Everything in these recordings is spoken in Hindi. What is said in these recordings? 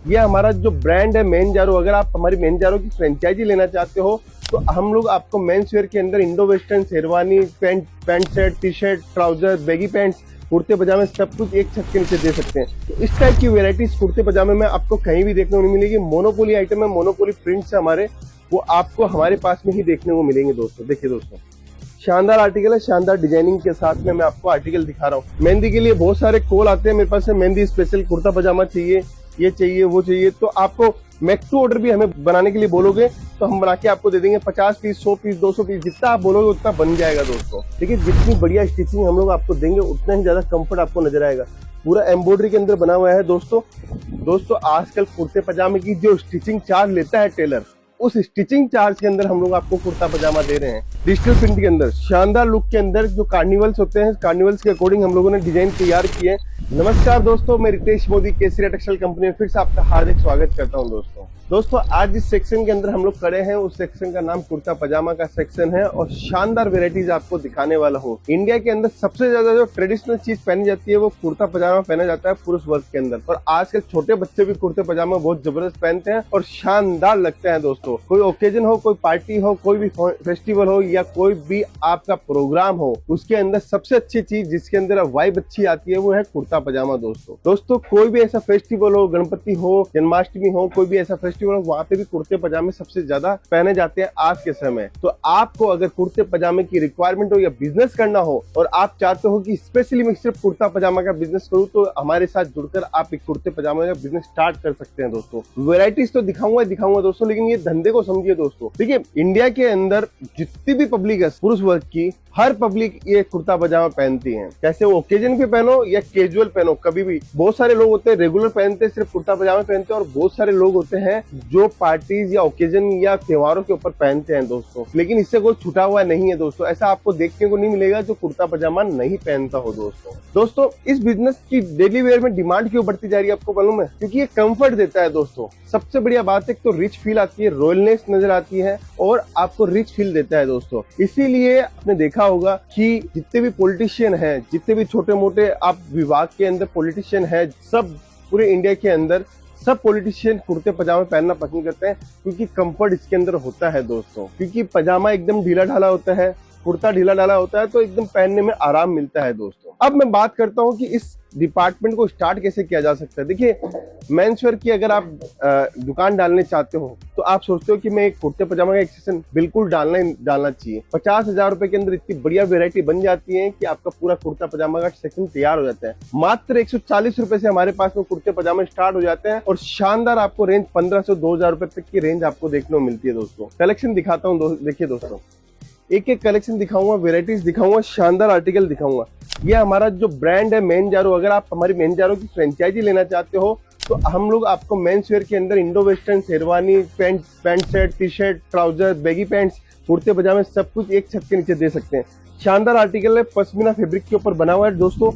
ये हमारा जो ब्रांड है मोहनजोदड़ो। अगर आप हमारी मोहनजोदड़ो की फ्रेंचाइजी लेना चाहते हो तो हम लोग आपको मेंस वेयर के अंदर Indo western, sherwani, pant set, T shirt, trouser, baggy pants, कुर्ते पजामे सब कुछ एक छत के नीचे दे सकते हैं। तो इस टाइप की वेराइटीज कुर्ते पजामे में आपको कहीं भी देखने को नहीं मिलेगी। मोनोपोली आइटम है, मोनोपोली प्रिंट्स है हमारे, वो आपको हमारे पास में ही देखने को मिलेंगे दोस्तों। देखिए दोस्तों, शानदार आर्टिकल है, शानदार डिजाइनिंग के साथ में मैं आपको आर्टिकल दिखा रहा हूँ। मेहंदी के लिए बहुत सारे कॉल आते हैं मेरे पास, मेहंदी स्पेशल कुर्ता पजामा चाहिए, ये चाहिए, वो चाहिए, तो आपको मैक्स टू ऑर्डर भी हमें बनाने के लिए बोलोगे तो हम बना के आपको दे देंगे। 50 पीस, 100 पीस, 200 पीस, जितना आप बोलोगे उतना बन जाएगा दोस्तों। देखिए जितनी बढ़िया स्टिचिंग हम लोग आपको देंगे उतना ही ज्यादा कंफर्ट आपको नजर आएगा। पूरा एम्ब्रॉयडरी के अंदर बना हुआ है दोस्तों। आजकल कुर्ते पजामे की जो स्टिचिंग चार्ज लेता है टेलर, उस स्टिचिंग चार्ज के अंदर हम लोग आपको कुर्ता पजामा दे रहे हैं। डिजिटल प्रिंट के अंदर शानदार लुक के अंदर जो कार्निवल्स होते हैं, कार्निवल्स के अकॉर्डिंग हम लोगों ने डिजाइन तैयार किए हैं। नमस्कार दोस्तों, मैं रितेश मोदी केसरिया टेक्सटाइल कंपनी में फिर से आपका हार्दिक स्वागत करता हूं दोस्तों। आज जिस सेक्शन के अंदर हम लोग खड़े हैं उस सेक्शन का नाम कुर्ता पजामा का सेक्शन है और शानदार वेराइटीज आपको दिखाने वाला हूँ। इंडिया के अंदर सबसे ज्यादा जो ट्रेडिशनल चीज पहनी जाती है वो कुर्ता पजामा पहना जाता है पुरुष वर्ग के अंदर, और आजकल छोटे बच्चे भी कुर्ते पजामा बहुत जबरदस्त पहनते हैं और शानदार लगते हैं दोस्तों। कोई ओकेजन हो, कोई पार्टी हो, कोई भी फेस्टिवल हो या कोई भी आपका प्रोग्राम हो, उसके अंदर सबसे अच्छी चीज जिसके अंदर वाइब अच्छी आती है वो है कुर्ता पजामा दोस्तों। कोई भी ऐसा फेस्टिवल हो, गणपति हो, जन्माष्टमी हो, कोई भी ऐसा फेस्टिवल हो, वहाँ पे भी कुर्ते पजामे सबसे ज्यादा पहने जाते हैं आज के समय। तो आपको अगर कुर्ते पजामे की रिक्वायरमेंट हो या बिजनेस करना हो और आप चाहते हो कि स्पेशली मैं सिर्फ कुर्ता पजामा का बिजनेस करूं, तो हमारे साथ जुड़कर आप एक कुर्ते पजामे का बिजनेस स्टार्ट कर सकते हैं दोस्तों। वैरायटीज तो दिखाऊंगा दोस्तों, लेकिन ये धंधे को समझिए दोस्तों। देखिए इंडिया के अंदर जितनी भी पब्लिक है पुरुष वर्ग की, हर पब्लिक ये कुर्ता पजामा पहनती है। कैसे वो ओकेजन पे पहनो या कैजुअल पहनो, कभी भी। बहुत सारे लोग होते हैं रेगुलर पहनते हैं, सिर्फ कुर्ता पजामा पहनते हैं, और बहुत सारे लोग होते हैं जो पार्टीज या ओकेजन या त्योहारों के ऊपर पहनते हैं दोस्तों। लेकिन इससे कोई छुटा हुआ नहीं है दोस्तों, ऐसा आपको देखने को नहीं मिलेगा जो कुर्ता पजामा नहीं पहनता हो दोस्तों। इस बिजनेस की डेली वेयर में डिमांड क्यों बढ़ती जा रही है आपको मालूम है? क्योंकि ये कंफर्ट देता है दोस्तों। सबसे बढ़िया बात है तो रिच फील आती है, रॉयलनेस नजर आती है और आपको रिच फील देता है दोस्तों। इसीलिए आपने देखा होगा कि जितने भी पॉलिटिशियन हैं, जितने भी छोटे मोटे आप विभाग के अंदर पॉलिटिशियन हैं, सब पूरे इंडिया के अंदर सब पॉलिटिशियन कुर्ते पजामे पहनना पसंद करते हैं, क्योंकि कंफर्ट इसके अंदर होता है दोस्तों। क्योंकि पजामा एकदम ढीला ढाला होता है, कुर्ता ढीला ढाला होता है, तो एकदम पहनने में आराम मिलता है दोस्तों। अब मैं बात करता हूं कि इस डिपार्टमेंट को स्टार्ट कैसे किया जा सकता है। देखिए मेंसवेयर की अगर आप दुकान डालने चाहते हो तो आप सोचते हो कि मैं एक कुर्ते पजामा का एक सेक्शन बिल्कुल डालना चाहिए। 50,000 रुपए के अंदर इतनी बढ़िया वेरायटी बन जाती है कि आपका पूरा कुर्ता पजामा का सेक्शन तैयार हो जाता है। मात्र 140 रुपए से हमारे पास में कुर्ते पजामे स्टार्ट हो जाते हैं और शानदार आपको रेंज 1500 से 2000 रुपए तक की रेंज आपको देखने को मिलती है दोस्तों। कलेक्शन दिखाता हूँ, देखिए दोस्तों, एक एक कलेक्शन दिखाऊंगा, वेराइटीज दिखाऊंगा, शानदार आर्टिकल दिखाऊंगा। ये हमारा जो ब्रांड है मोहनजोदड़ो। अगर आप हमारी मोहनजोदड़ो की फ्रेंचाइजी लेना चाहते हो तो हम लोग आपको मेंस वेयर के अंदर Indo western, sherwani, pant set, T shirt, trouser, baggy pants, कुर्ते पजामे सब कुछ एक छत के नीचे दे सकते हैं। शानदार आर्टिकल है, पश्मीना फैब्रिक के ऊपर बना हुआ है दोस्तों।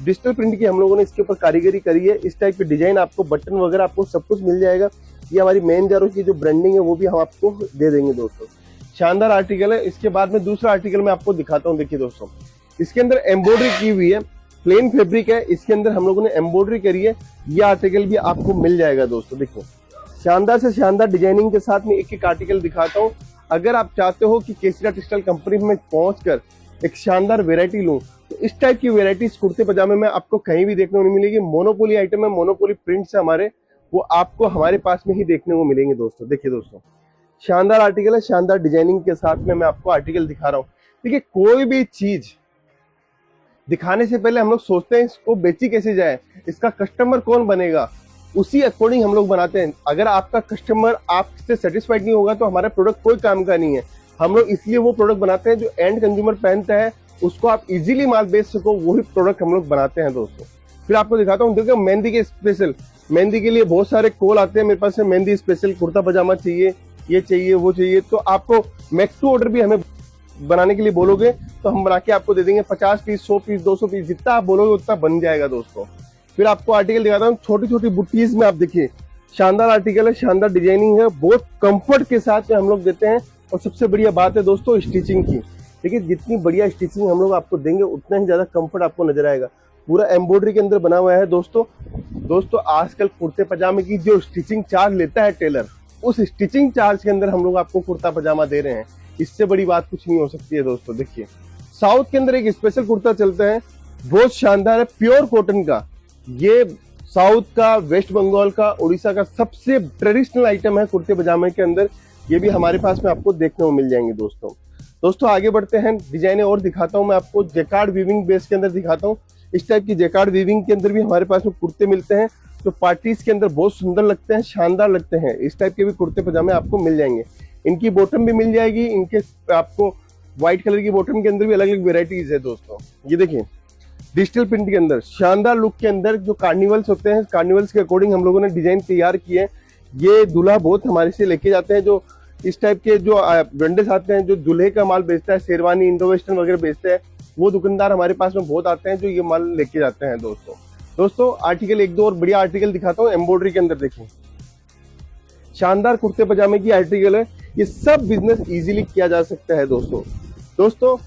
डिजिटल प्रिंट की हम लोगों ने इसके ऊपर कारीगरी करी है। इस टाइप की डिजाइन आपको, बटन वगैरह आपको सब कुछ मिल जाएगा। ये हमारी मोहनजोदड़ो की जो ब्रांडिंग है वो भी हम आपको दे देंगे दोस्तों। शानदार आर्टिकल है। इसके बाद में दूसरा आर्टिकल मैं आपको दिखाता हूँ। देखिए दोस्तों, इसके अंदर एम्ब्रॉयडरी की हुई है, प्लेन फैब्रिक है, इसके अंदर हम लोगों ने एम्ब्रॉयडरी करी है। ये आर्टिकल भी आपको मिल जाएगा दोस्तों। देखो शानदार से शानदार डिजाइनिंग के साथ में एक एक आर्टिकल दिखाता हूँ। अगर आप चाहते हो कि केसरिया टेक्सटाइल कंपनी में पहुंचकर एक शानदार वेरायटी लूं, तो इस टाइप की वेराइटीज कुर्ते पजामे में आपको कहीं भी देखने को नहीं मिलेगी। मोनोपोली आइटम है, मोनोपोली प्रिंट्स है हमारे, वो आपको हमारे पास में ही देखने को मिलेंगे दोस्तों। देखिए दोस्तों, शानदार आर्टिकल है, शानदार डिजाइनिंग के साथ में मैं आपको आर्टिकल दिखा रहा हूँ। देखिए कोई भी चीज दिखाने से पहले हम लोग सोचते हैं इसको बेची कैसे जाए, इसका कस्टमर कौन बनेगा, उसी अकॉर्डिंग हम लोग बनाते हैं। अगर आपका कस्टमर आपसे सेटिस्फाइड नहीं होगा तो हमारा प्रोडक्ट कोई काम का नहीं है। हम लोग इसलिए वो प्रोडक्ट बनाते हैं जो एंड कंज्यूमर पहनता है, उसको आप इजीली माल बेच सको, वही प्रोडक्ट हम लोग बनाते हैं दोस्तों। फिर आपको दिखाता हूँ। देखो मेहंदी के स्पेशल, मेहंदी के लिए बहुत सारे कॉल आते हैं मेरे पास, मेहंदी स्पेशल कुर्ता पजामा चाहिए, ये चाहिए, वो चाहिए, तो आपको मैक्स टू ऑर्डर भी हमें बनाने के लिए बोलोगे तो हम बना के आपको दे देंगे। 50 पीस, 100 पीस, 200 पीस, जितना आप बोलोगे उतना बन जाएगा दोस्तों। फिर आपको आर्टिकल दिखाता हूँ। छोटी छोटी बुटीज में आप देखिए, शानदार आर्टिकल है, शानदार डिजाइनिंग है, बहुत कंफर्ट के साथ में हम लोग देते हैं। और सबसे बढ़िया बात है दोस्तों स्टिचिंग की। देखिए जितनी बढ़िया स्टिचिंग हम लोग आपको देंगे उतना ही ज्यादा कंफर्ट आपको नजर आएगा। पूरा एम्ब्रॉयडरी के अंदर बना हुआ है दोस्तों आजकल कुर्ते पजामे की जो स्टिचिंग चार्ज लेता है टेलर, उस स्टिचिंग चार्ज के अंदर हम लोग आपको कुर्ता पजामा दे रहे हैं। इससे बड़ी बात कुछ नहीं हो सकती है दोस्तों। देखिए साउथ के अंदर एक स्पेशल कुर्ता चलता है, बहुत शानदार है, प्योर कॉटन का। ये साउथ का, वेस्ट बंगाल का, उड़ीसा का सबसे ट्रेडिशनल आइटम है कुर्ते पजामे के अंदर। ये भी हमारे पास में आपको देखने को मिल जाएंगे दोस्तों आगे बढ़ते हैं, डिजाइने और दिखाता हूं मैं आपको। जैकार्ड वीविंग बेस के अंदर दिखाता हूं। इस टाइप की जैकार्ड वीविंग के अंदर भी हमारे पास में कुर्ते मिलते हैं जो पार्टीज के अंदर बहुत सुंदर लगते हैं, शानदार लगते हैं। इस टाइप के भी कुर्ते पजामे आपको मिल जाएंगे। इनकी बॉटम भी मिल जाएगी, इनके आपको व्हाइट कलर की बॉटम के अंदर भी अलग अलग वेराइटीज है दोस्तों। ये देखिए डिजिटल प्रिंट के अंदर शानदार लुक के अंदर जो कार्निवल्स होते हैं, कार्निवल्स के अकॉर्डिंग हम लोगों ने डिजाइन तैयार किए हैं। ये दूल्हा बहुत हमारे से लेके जाते हैं, जो इस टाइप के जो वेंडर्स आते हैं जो दूल्हे का माल बेचता है, शेरवानी, इंडो वेस्टर्न वगैरह बेचते हैं, वो दुकानदार हमारे पास में बहुत आते हैं जो ये माल लेके जाते हैं दोस्तों आर्टिकल एक दो और बढ़िया आर्टिकल दिखाता हूँ। एम्ब्रॉयडरी के अंदर देखिए शानदार कुर्ते पजामे की आर्टिकल है। ये सब बिजनेस इजीली किया जा सकता है दोस्तों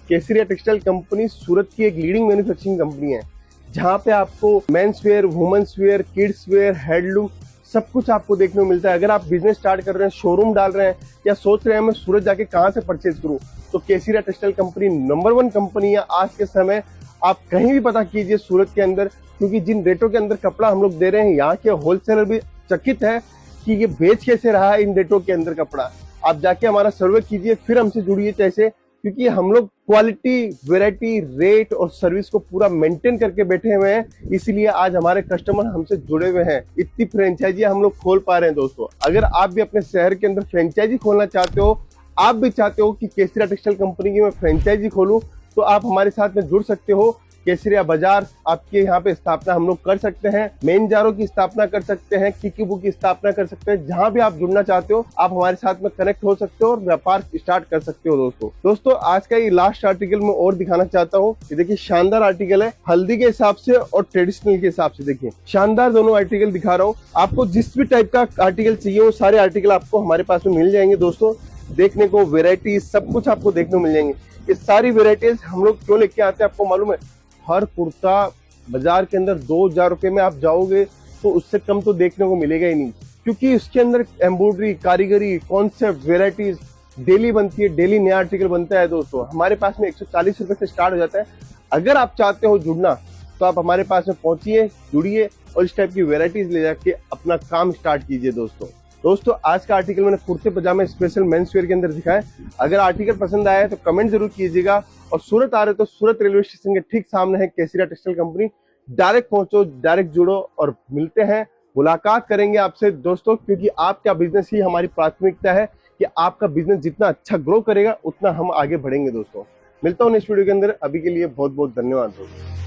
केसरिया टेक्सटाइल कंपनी सूरत की एक लीडिंग मैन्युफैक्चरिंग कंपनी है, जहाँ पे आपको men's wear, women's wear, kids wear, handloom सब कुछ आपको देखने को मिलता है। अगर आप बिजनेस स्टार्ट कर रहे हैं, शोरूम डाल रहे हैं या सोच रहे हैं मैं सूरत जाके कहाँ से परचेज करूँ, तो केसरिया टेक्सटाइल कंपनी नंबर 1 कंपनी है आज के समय। आप कहीं भी पता कीजिए सूरत के अंदर, क्योंकि जिन रेटों के अंदर कपड़ा हम लोग दे रहे हैं, यहाँ के होलसेलर भी चकित है कि ये बेच कैसे रहा है इन रेटों के अंदर कपड़ा। आप जाके हमारा सर्वे कीजिए, फिर हमसे जुड़िए कैसे, क्योंकि हम लोग क्वालिटी, वैरायटी, रेट और सर्विस को पूरा मेंटेन करके बैठे हुए हैं, इसलिए आज हमारे कस्टमर हमसे जुड़े हुए हैं। इतनी फ्रेंचाइजी हम लोग खोल पा रहे हैं दोस्तों। अगर आप भी अपने शहर के अंदर फ्रेंचाइजी खोलना चाहते हो, आप भी चाहते हो कि केसरिया टेक्सटाइल कंपनी की मैं फ्रेंचाइजी खोलूं, तो आप हमारे साथ में जुड़ सकते हो। केसरिया बाजार आपके यहाँ पे स्थापना हम लोग कर सकते हैं, मेन जारो की स्थापना कर सकते हैं, किकीबू की स्थापना कर सकते हैं। जहां भी आप जुड़ना चाहते हो आप हमारे साथ में कनेक्ट हो सकते हो और व्यापार स्टार्ट कर सकते हो दोस्तों आज का ये लास्ट आर्टिकल मैं और दिखाना चाहता हूँ। ये देखिए शानदार आर्टिकल है, हल्दी के हिसाब से और ट्रेडिशनल के हिसाब से। देखिए शानदार दोनों आर्टिकल दिखा रहा हूँ आपको। जिस भी टाइप का आर्टिकल चाहिए वो सारे आर्टिकल आपको हमारे पास में मिल जाएंगे दोस्तों। देखने को वेराइटी सब कुछ आपको देखने को मिल जाएंगे। ये सारी वेराइटीज हम लोग क्यों लेके आते हैं आपको मालूम है? हर कुर्ता बाजार के अंदर 2000 रुपए में आप जाओगे तो उससे कम तो देखने को मिलेगा ही नहीं, क्योंकि इसके अंदर एम्ब्रॉयडरी, कारीगरी, कॉन्सेप्ट, वेराइटीज डेली बनती है, डेली नया आर्टिकल बनता है दोस्तों। हमारे पास में 140 रुपए से स्टार्ट हो जाता है। अगर आप चाहते हो जुड़ना तो आप हमारे पास में पहुंचिए, जुड़िए और इस टाइप की वेराइटीज ले जाके अपना काम स्टार्ट कीजिए दोस्तों आज का आर्टिकल मैंने कुर्ते पजामे स्पेशल मेंस वेयर के अंदर दिखाया। अगर आर्टिकल पसंद आया है तो कमेंट जरूर कीजिएगा, और सूरत आ रहे तो सूरत रेलवे स्टेशन के ठीक सामने है केसरिया टेक्सटाइल कंपनी। डायरेक्ट पहुंचो, डायरेक्ट जुड़ो और मिलते हैं, मुलाकात करेंगे आपसे दोस्तों, क्योंकि आपका बिजनेस ही हमारी प्राथमिकता है कि आपका बिजनेस जितना अच्छा ग्रो करेगा उतना हम आगे बढ़ेंगे दोस्तों। मिलता हूँ नेक्स्ट वीडियो के अंदर, अभी के लिए बहुत बहुत धन्यवाद दोस्तों।